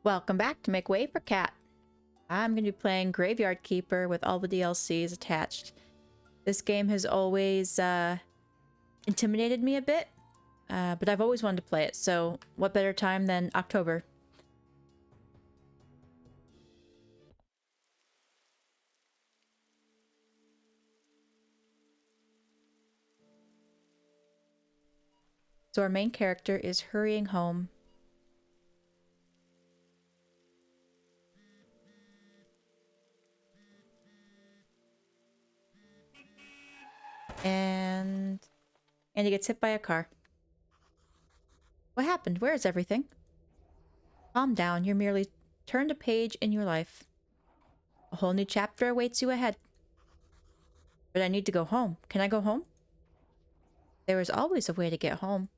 Welcome back to Make Way for Cat. I'm going to be playing Graveyard Keeper with all the DLCs attached. This game has always intimidated me a bit, but I've always wanted to play it, so what better time than October? So our main character is hurrying home. And he gets hit by a car. What happened? Where is everything? Calm down, you're merely turned a page in your life. A whole new chapter awaits you ahead. But I need to go home. Can I go home? There is always a way to get home.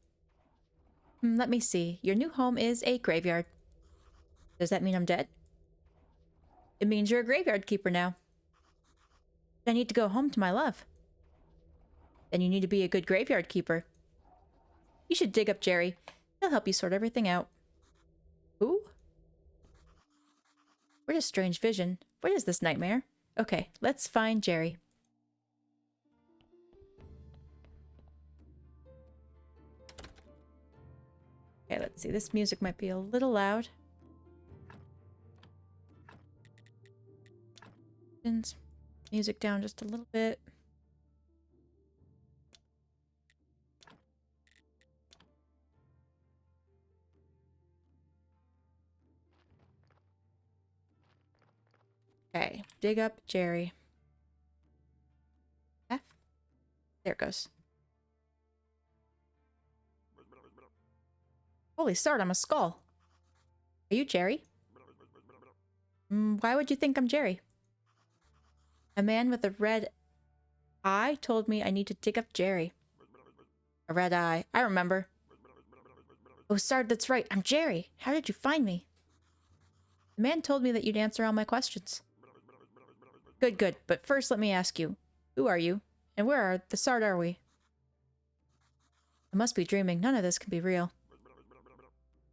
Let me see. Your new home is a graveyard. Does that mean I'm dead? It means you're a graveyard keeper now. I need to go home to my love. Then you need to be a good graveyard keeper. You should dig up Jerry. He'll help you sort everything out. Who? What a strange vision. What is this nightmare? Okay, let's find Jerry. Okay, let's see. This music might be a little loud. Music down just a little bit. Okay, dig up Jerry. F? There it goes. Holy start, I'm a skull. Are you Jerry? Why would you think I'm Jerry? A man with a red eye told me I need to dig up Jerry. A red eye. I remember. Oh, Sard, that's right. I'm Jerry. How did you find me? The man told me that you'd answer all my questions. Good, good. But first, let me ask you. Who are you? And where are the Sard are we? I must be dreaming. None of this can be real.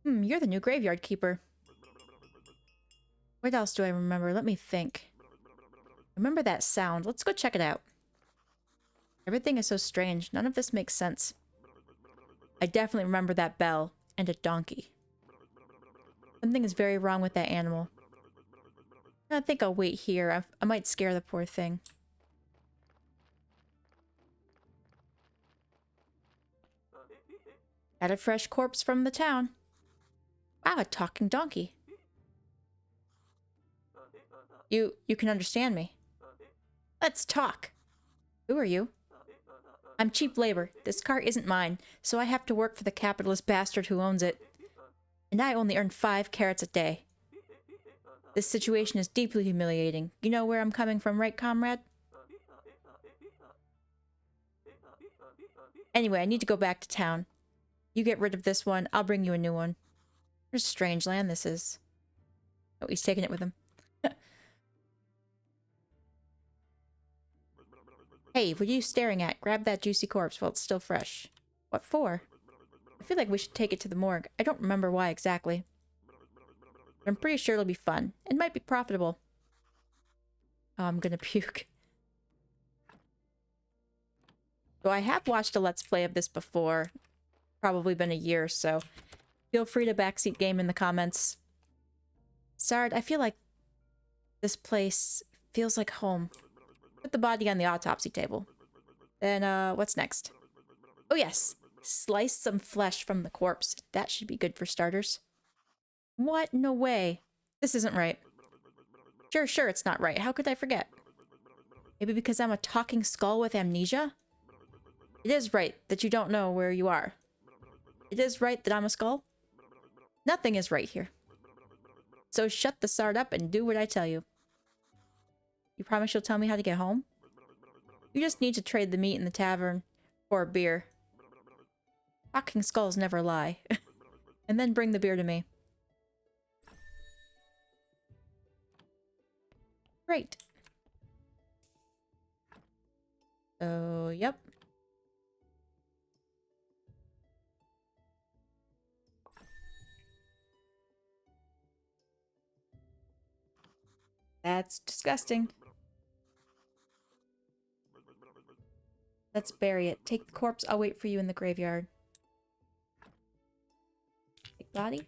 You're the new graveyard keeper. What else do I remember? Let me think. Remember that sound. Let's go check it out. Everything is so strange. None of this makes sense. I definitely remember that bell and a donkey. Something is very wrong with that animal. I think I'll wait here. I might scare the poor thing. Got a fresh corpse from the town. Wow, a talking donkey. You can understand me. Let's talk. Who are you? I'm cheap labor. This car isn't mine, so I have to work for the capitalist bastard who owns it. And I only earn 5 carats a day. This situation is deeply humiliating. You know where I'm coming from, right, comrade? Anyway, I need to go back to town. You get rid of this one, I'll bring you a new one. What a strange land this is. Oh, he's taking it with him. Hey, what are you staring at? Grab that juicy corpse while it's still fresh. What for? I feel like we should take it to the morgue. I don't remember why exactly. But I'm pretty sure it'll be fun. It might be profitable. Oh, I'm gonna puke. So I have watched a Let's Play of this before. Probably been a year or so. Feel free to backseat game in the comments. Sard, I feel like this place feels like home. Put the body on the autopsy table. Then, what's next? Oh yes, slice some flesh from the corpse. That should be good for starters. What? No way. This isn't right. Sure, it's not right. How could I forget? Maybe because I'm a talking skull with amnesia? It is right that you don't know where you are. It is right that I'm a skull? Nothing is right here. So shut the Sard up and do what I tell you. You promise you'll tell me how to get home? You just need to trade the meat in the tavern for a beer. Talking skulls never lie. And then bring the beer to me. Great. So, yep. That's disgusting. Let's bury it. Take the corpse. I'll wait for you in the graveyard. Take body.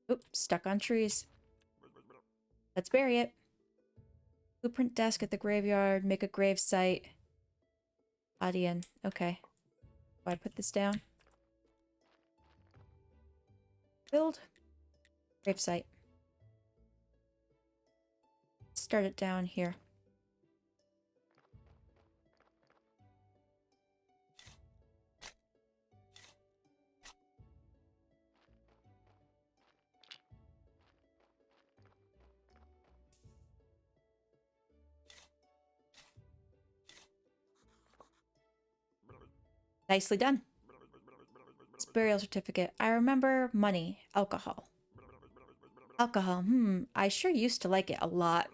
Oops, stuck on trees. Let's bury it. Blueprint desk at the graveyard. Make a grave site. Body in. Okay. Do I put this down? Build. Grave site. Start it down here. Nicely done. It's burial certificate. I remember money. Alcohol. Alcohol. I sure used to like it a lot.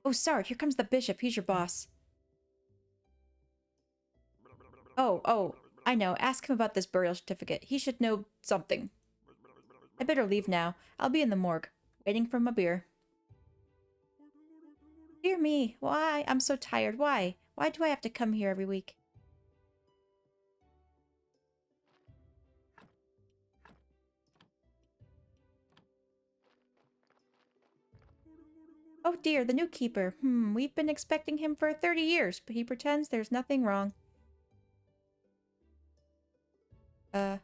Oh, Sard, here comes the bishop. He's your boss. Oh, I know. Ask him about this burial certificate. He should know something. I better leave now. I'll be in the morgue, waiting for my beer. Dear me, why? I'm so tired. Why? Why do I have to come here every week? Oh dear, the new keeper. We've been expecting him for 30 years, but he pretends there's nothing wrong. Hello?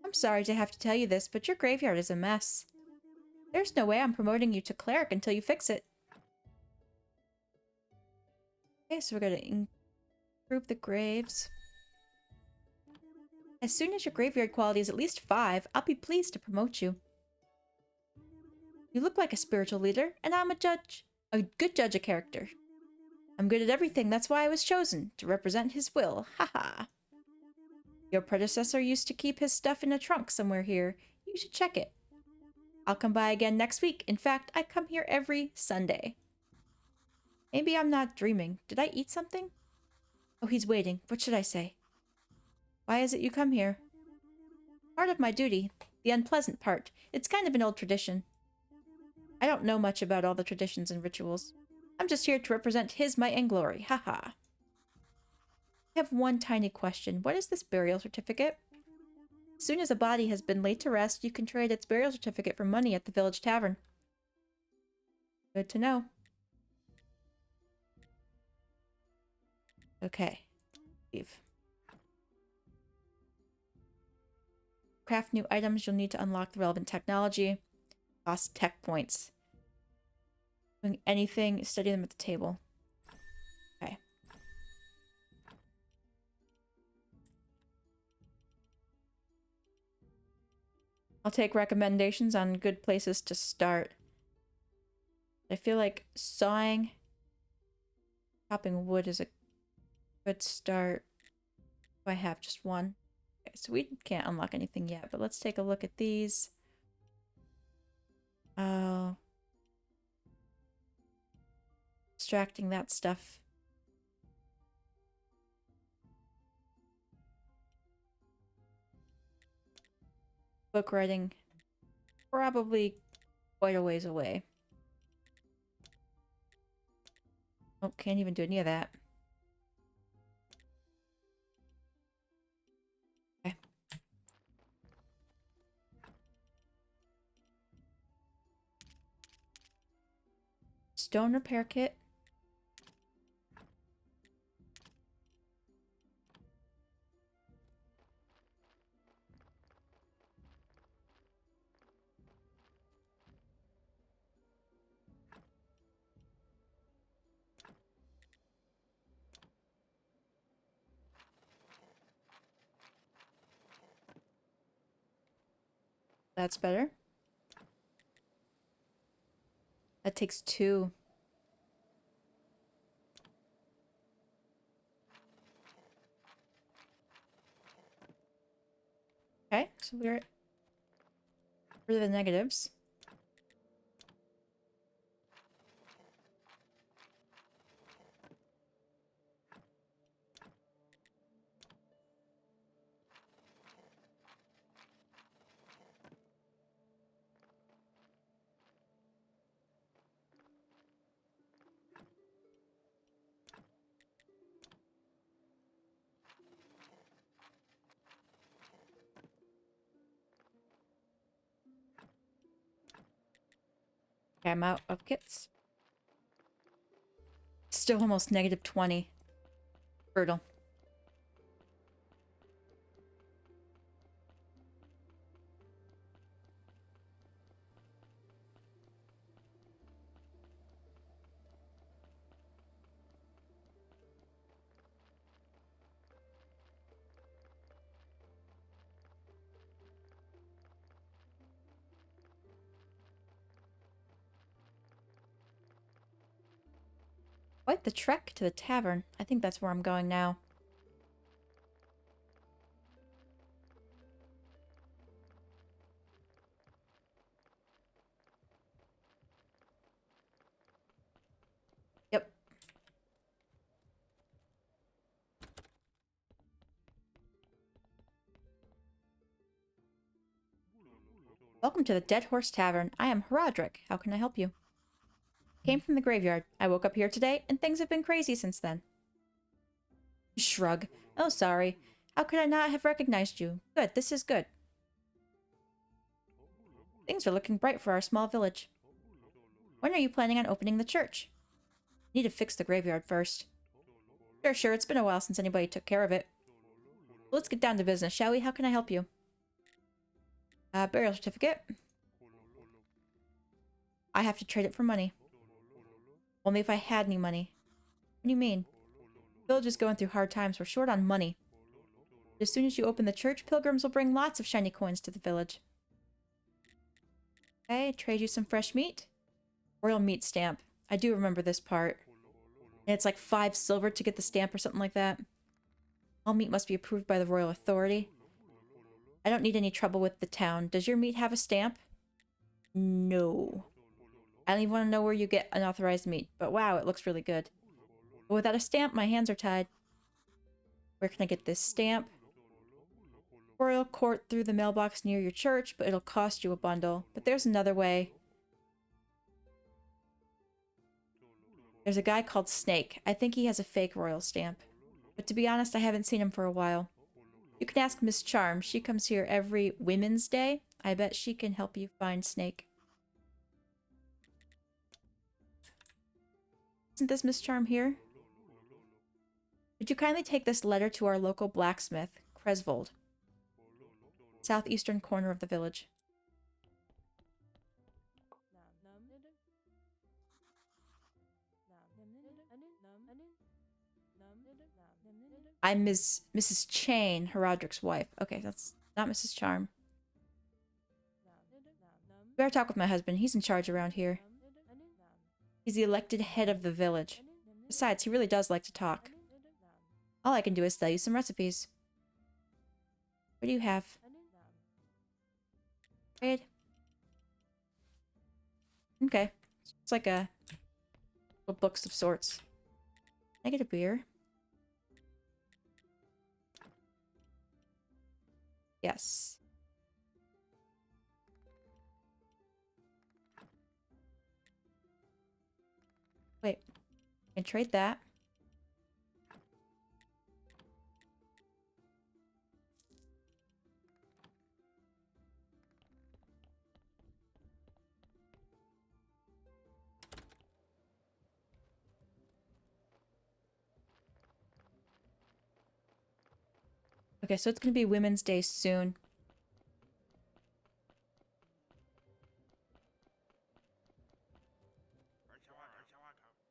I'm sorry to have to tell you this, but your graveyard is a mess. There's no way I'm promoting you to cleric until you fix it. Okay, so we're gonna improve the graves. As soon as your graveyard quality is at least 5, I'll be pleased to promote you. You look like a spiritual leader, and I'm a judge. A good judge of character. I'm good at everything, that's why I was chosen, to represent his will. Haha. Your predecessor used to keep his stuff in a trunk somewhere here. You should check it. I'll come by again next week. In fact, I come here every Sunday. Maybe I'm not dreaming. Did I eat something? Oh, he's waiting. What should I say? Why is it you come here? Part of my duty. The unpleasant part. It's kind of an old tradition. I don't know much about all the traditions and rituals. I'm just here to represent his might and glory. Haha. I have one tiny question. What is this burial certificate? As soon as a body has been laid to rest, you can trade its burial certificate for money at the village tavern. Good to know. Okay. Leave. Craft new items. You'll need to unlock the relevant technology. Cost tech points. Doing anything, study them at the table. Okay. I'll take recommendations on good places to start. I feel like sawing, chopping wood is a good start. I have just one. Okay, so we can't unlock anything yet, but let's take a look at these. Oh. Extracting that stuff. Book writing. Probably quite a ways away. Oh, can't even do any of that. Okay. Stone repair kit. That's better. That takes 2. Okay, so we're for the negatives. Okay, I'm out of kits. Still almost negative 20. Brutal. Quite the trek to the tavern. I think that's where I'm going now. Yep. Welcome to the Dead Horse Tavern. I am Herodric. How can I help you? Came from the graveyard. I woke up here today, and things have been crazy since then. Shrug. Oh, sorry. How could I not have recognized you? Good, this is good. Things are looking bright for our small village. When are you planning on opening the church? Need to fix the graveyard first. Sure, it's been a while since anybody took care of it. Let's get down to business, shall we? How can I help you? Burial certificate. I have to trade it for money. Only if I had any money. What do you mean? The village is going through hard times. We're short on money. As soon as you open the church, pilgrims will bring lots of shiny coins to the village. Okay, trade you some fresh meat. Royal meat stamp. I do remember this part. And it's like 5 silver to get the stamp or something like that. All meat must be approved by the royal authority. I don't need any trouble with the town. Does your meat have a stamp? No. I don't even want to know where you get unauthorized meat, but wow, it looks really good. But without a stamp, my hands are tied. Where can I get this stamp? Royal court through the mailbox near your church, but it'll cost you a bundle. But there's another way. There's a guy called Snake. I think he has a fake royal stamp. But to be honest, I haven't seen him for a while. You can ask Miss Charm. She comes here every Women's Day. I bet she can help you find Snake. Isn't this Miss Charm here? Would you kindly take this letter to our local blacksmith, Cresvold, southeastern corner of the village. I'm Mrs. Chain, Herodric's wife. Okay, that's not Mrs. Charm. Better talk with my husband. He's in charge around here. He's the elected head of the village. Besides, he really does like to talk. All I can do is sell you some recipes. What do you have? Trade. Okay. It's like a little books of sorts. Can I get a beer? Yes. Wait. I can trade that. Okay, so it's gonna be Women's Day soon.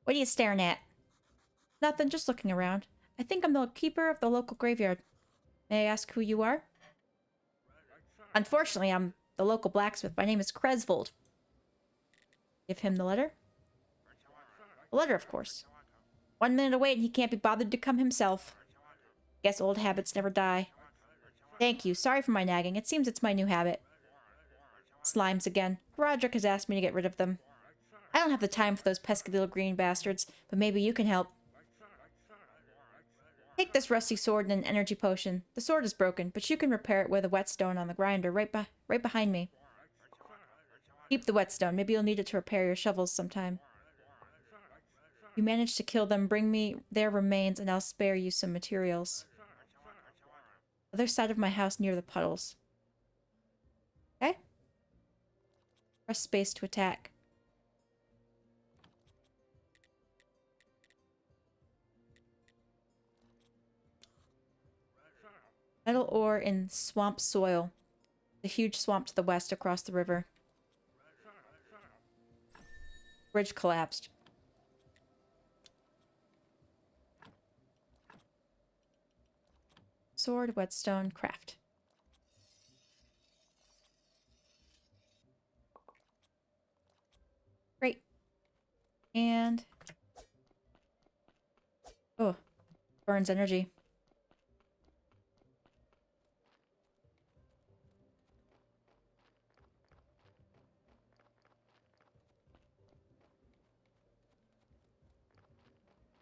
What are you staring at? Nothing, just looking around. I think I'm the keeper of the local graveyard. May I ask who you are? Unfortunately, I'm the local blacksmith. My name is Cresvold. Give him the letter? The letter, of course. 1 minute away and he can't be bothered to come himself. Guess old habits never die. Thank you. Sorry for my nagging. It seems it's my new habit. Slimes again. Roderick has asked me to get rid of them. I don't have the time for those pesky little green bastards, but maybe you can help. Take this rusty sword and an energy potion. The sword is broken, but you can repair it with a whetstone on the grinder right behind me. Keep the whetstone. Maybe you'll need it to repair your shovels sometime. If you manage to kill them, bring me their remains and I'll spare you some materials. Other side of my house near the puddles. Okay? Press space to attack. Metal ore in swamp soil. The huge swamp to the west across the river. Bridge collapsed. Sword, whetstone, craft. Great. And... oh, burns energy.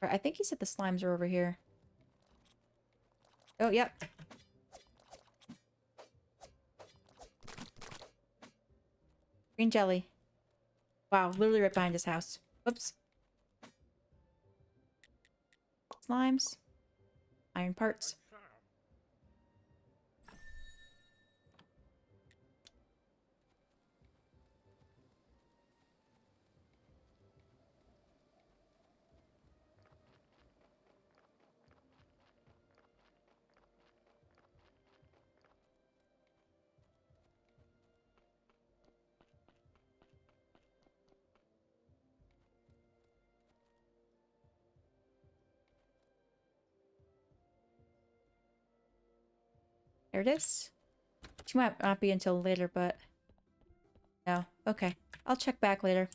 I think he said the slimes are over here. Oh, yep. Green jelly. Wow, literally right behind his house. Whoops. Slimes. Iron parts. There it is. Which might not be until later, but... no. Okay. I'll check back later.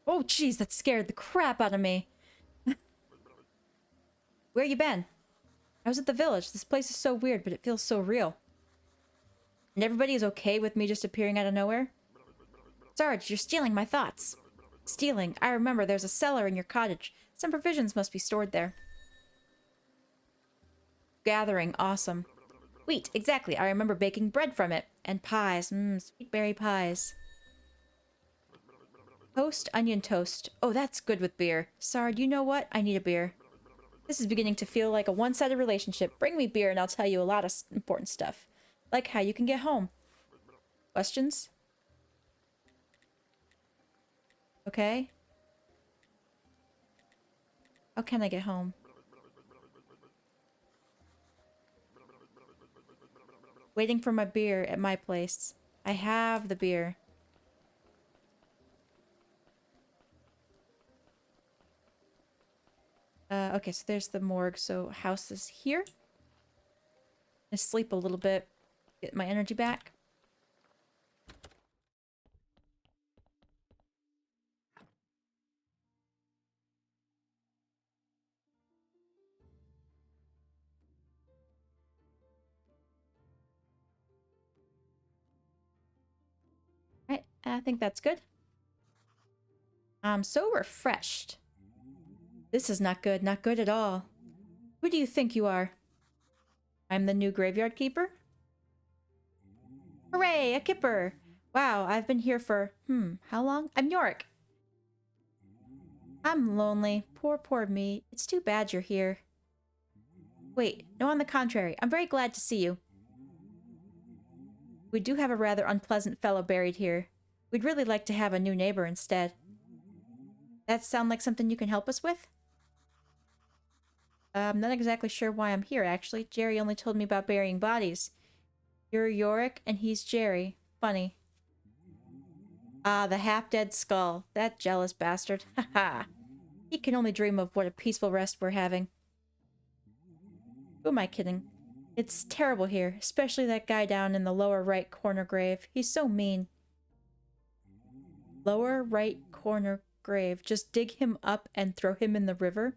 Oh, jeez, that scared the crap out of me. Where you been? I was at the village. This place is so weird, but it feels so real. And everybody is okay with me just appearing out of nowhere? Sarge, you're stealing my thoughts. Stealing. I remember there's a cellar in your cottage. Some provisions must be stored there. Gathering. Awesome. Wheat. Exactly. I remember baking bread from it. And pies. Sweet berry pies. Toast. Onion toast. Oh, that's good with beer. Sarge, you know what? I need a beer. This is beginning to feel like a one-sided relationship. Bring me beer and I'll tell you a lot of important stuff. Like how you can get home. Questions? Okay. How can I get home? Waiting for my beer at my place. I have the beer. Okay, so there's the morgue. So house is here. I sleep a little bit. Get my energy back. Right, I think that's good. I'm so refreshed. This is not good. Not good at all. Who do you think you are? I'm the new graveyard keeper? Hooray, a kipper! Wow, I've been here for, how long? I'm Yorick. I'm lonely. Poor, poor me. It's too bad you're here. Wait, no, on the contrary. I'm very glad to see you. We do have a rather unpleasant fellow buried here. We'd really like to have a new neighbor instead. That sound like something you can help us with? I'm not exactly sure why I'm here, actually. Jerry only told me about burying bodies. You're Yorick, and he's Jerry. Funny. Ah, the half-dead skull. That jealous bastard. Haha. He can only dream of what a peaceful rest we're having. Who am I kidding? It's terrible here, especially that guy down in the lower right corner grave. He's so mean. Lower right corner grave. Just dig him up and throw him in the river?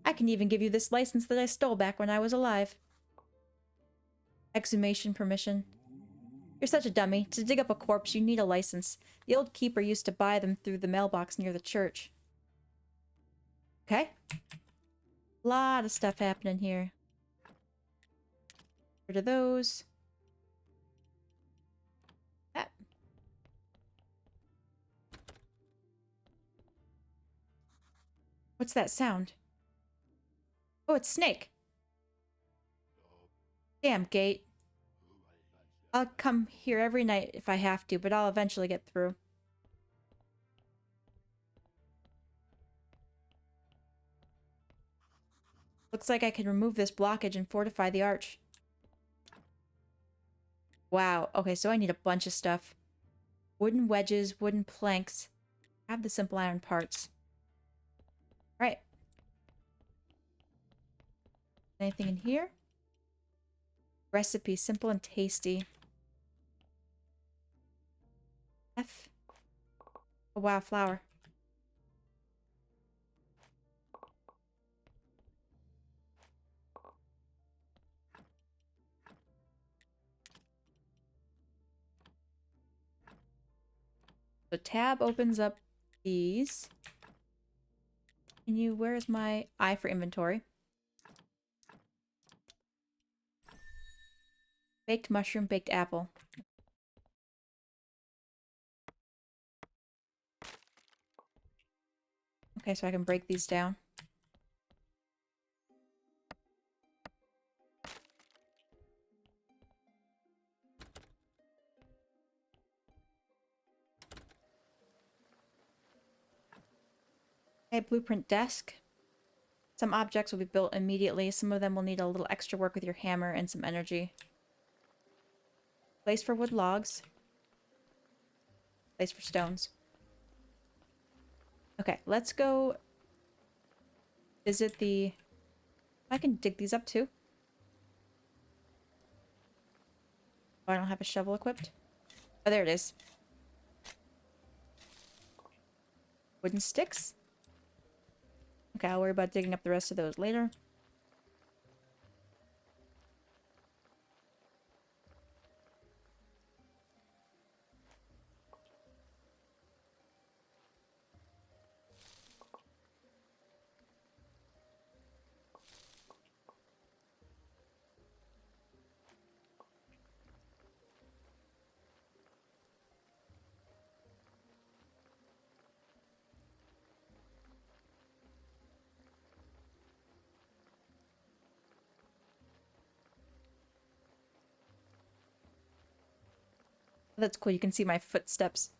I can even give you this license that I stole back when I was alive. Exhumation permission. You're such a dummy. To dig up a corpse, you need a license. The old keeper used to buy them through the mailbox near the church. Okay. A lot of stuff happening here. Rid of those. Ah. What's that sound? Oh, it's Snake. Damn, Gate. I'll come here every night if I have to, but I'll eventually get through. Looks like I can remove this blockage and fortify the arch. Wow. Okay, so I need a bunch of stuff. Wooden wedges, wooden planks. I have the simple iron parts. Right. Anything in here? Recipe, simple and tasty. F. Oh, wow, flour. So tab opens up these. Can you, where's my I for inventory? Baked mushroom, baked apple. Okay, so I can break these down. Okay, blueprint desk. Some objects will be built immediately. Some of them will need a little extra work with your hammer and some energy. Place for wood logs. Place for stones. Okay, let's go visit the... I can dig these up too. Oh, I don't have a shovel equipped. Oh, there it is. Wooden sticks. Okay, I'll worry about digging up the rest of those later. That's cool. You can see my footsteps.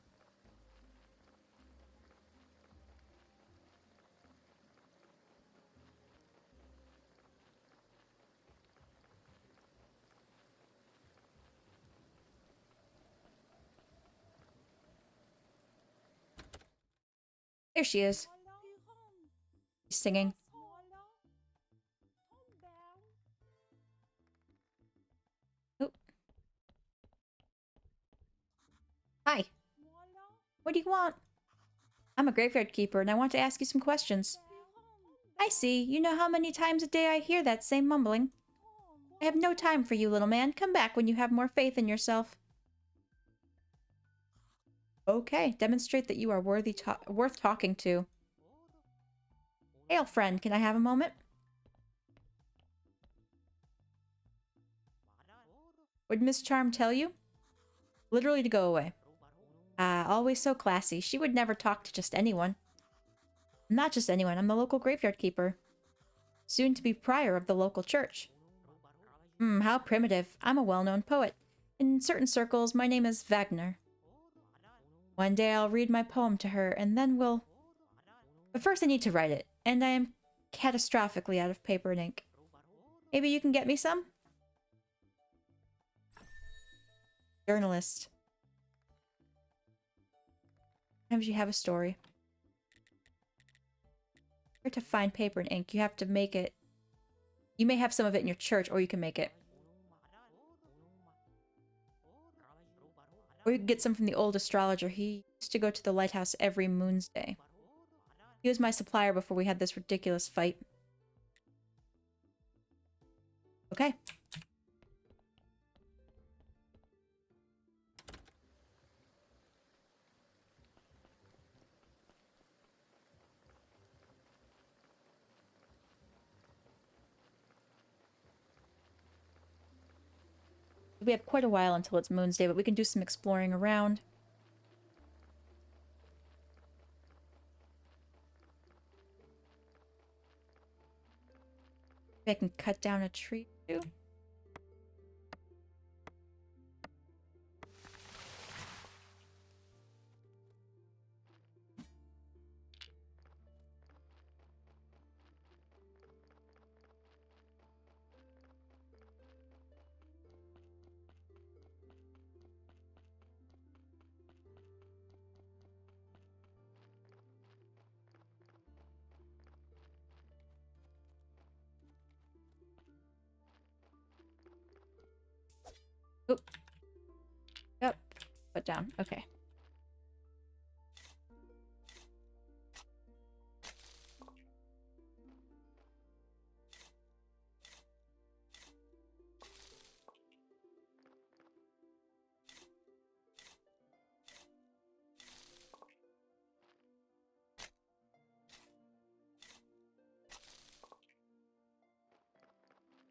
There she is. She's singing. Oh. Hi. What do you want? I'm a graveyard keeper and I want to ask you some questions. I see. You know how many times a day I hear that same mumbling. I have no time for you, little man. Come back when you have more faith in yourself. Okay, demonstrate that you are worth talking to. Hail, friend. Can I have a moment? Would Miss Charm tell you? Literally to go away. Ah, always so classy. She would never talk to just anyone. Not just anyone. I'm the local graveyard keeper. Soon to be prior of the local church. How primitive. I'm a well-known poet. In certain circles, my name is Wagner. One day I'll read my poem to her, and then we'll... But first I need to write it, and I am catastrophically out of paper and ink. Maybe you can get me some? Journalist. Sometimes you have a story. Where to find paper and ink? You have to make it. You may have some of it in your church, or you can make it. Or you can get some from the old astrologer. He used to go to the lighthouse every moon's day. He was my supplier before we had this ridiculous fight. Okay. We have quite a while until it's Moon's Day, but we can do some exploring around. Maybe I can cut down a tree too. Oop. Yep. Put down. Okay.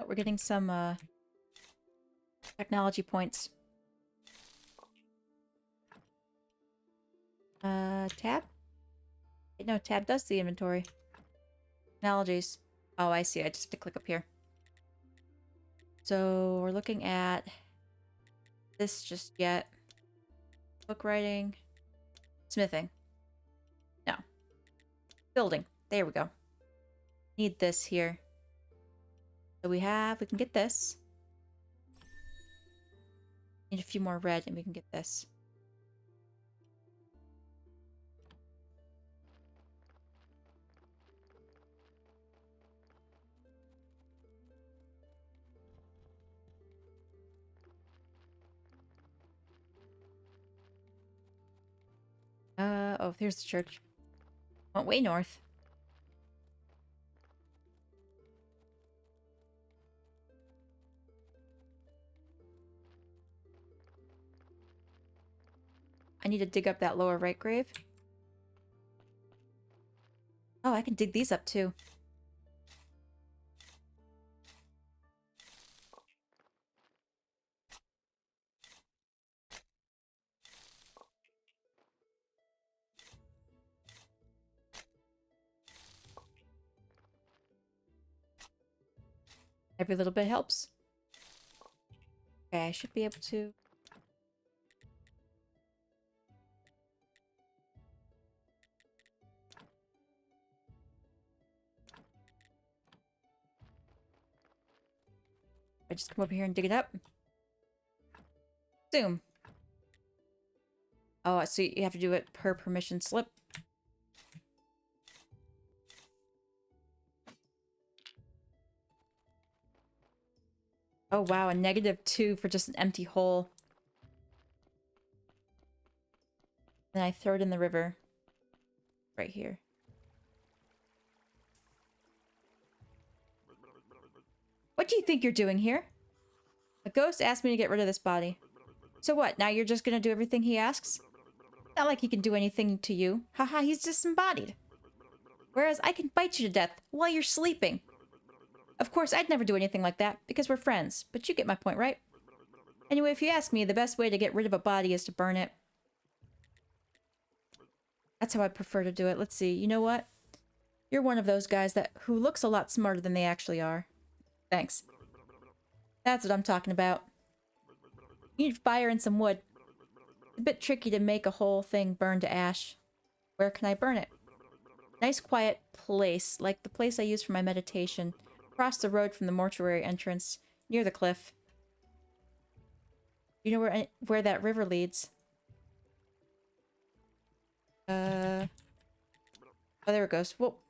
Oh, we're getting some technology points. Tab? Wait, no, tab does the inventory. Technologies. Oh, I see. I just have to click up here. So we're looking at this just yet. Book writing. Smithing. No. Building. There we go. Need this here. So we can get this. Need a few more red and we can get this. Oh, there's the church. Went way north. I need to dig up that lower right grave. Oh, I can dig these up too. Every little bit helps. Okay, I should be able to... I just come over here and dig it up. Zoom. Oh, so you have to do it per permission slip. Oh wow, a -2 for just an empty hole. Then I throw it in the river. Right here. What do you think you're doing here? A ghost asked me to get rid of this body. So what, now you're just gonna do everything he asks? Not like he can do anything to you. Haha, he's disembodied. Whereas I can bite you to death while you're sleeping. Of course, I'd never do anything like that, because we're friends, but you get my point, right? Anyway, if you ask me, the best way to get rid of a body is to burn it. That's how I prefer to do it. Let's see, you know what? You're one of those guys who looks a lot smarter than they actually are. Thanks. That's what I'm talking about. You need fire and some wood. It's a bit tricky to make a whole thing burn to ash. Where can I burn it? Nice quiet place, like the place I use for my meditation. Across the road from the mortuary entrance, near the cliff. You know where that river leads? Oh, there it goes. Whoa.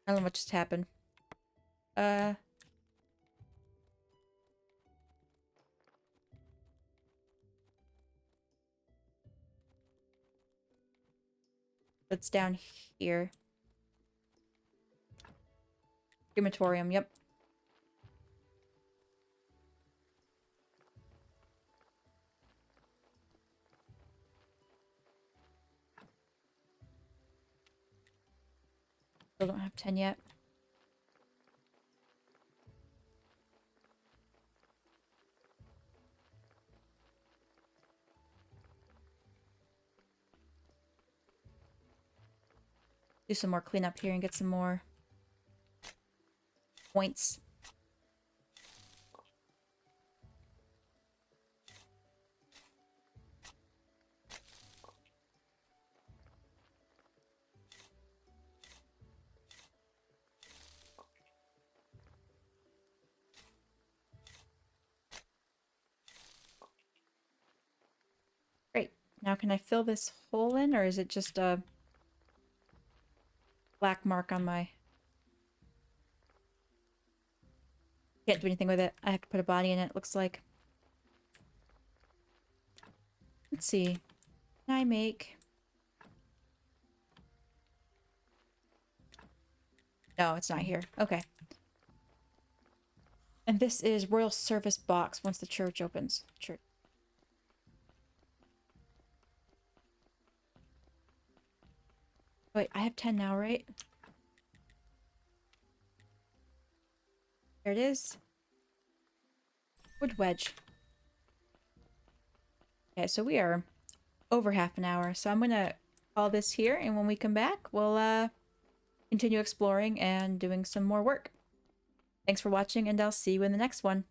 I don't know what just happened. It's down here. Crematorium, yep. Still don't have 10 yet. do some more cleanup here and get some more points. Great. Now can I fill this hole in, or is it just a black mark on my... Can't do anything with it. I have to put a body in it, looks like. Let's see. Can I make... No, it's not here. Okay. And this is Royal Service Box once the church opens. Church. Wait, I have 10 now, right? There it is. Wood wedge. Okay, so we are over half an hour. So I'm gonna call this here, and when we come back, we'll continue exploring and doing some more work. Thanks for watching, and I'll see you in the next one.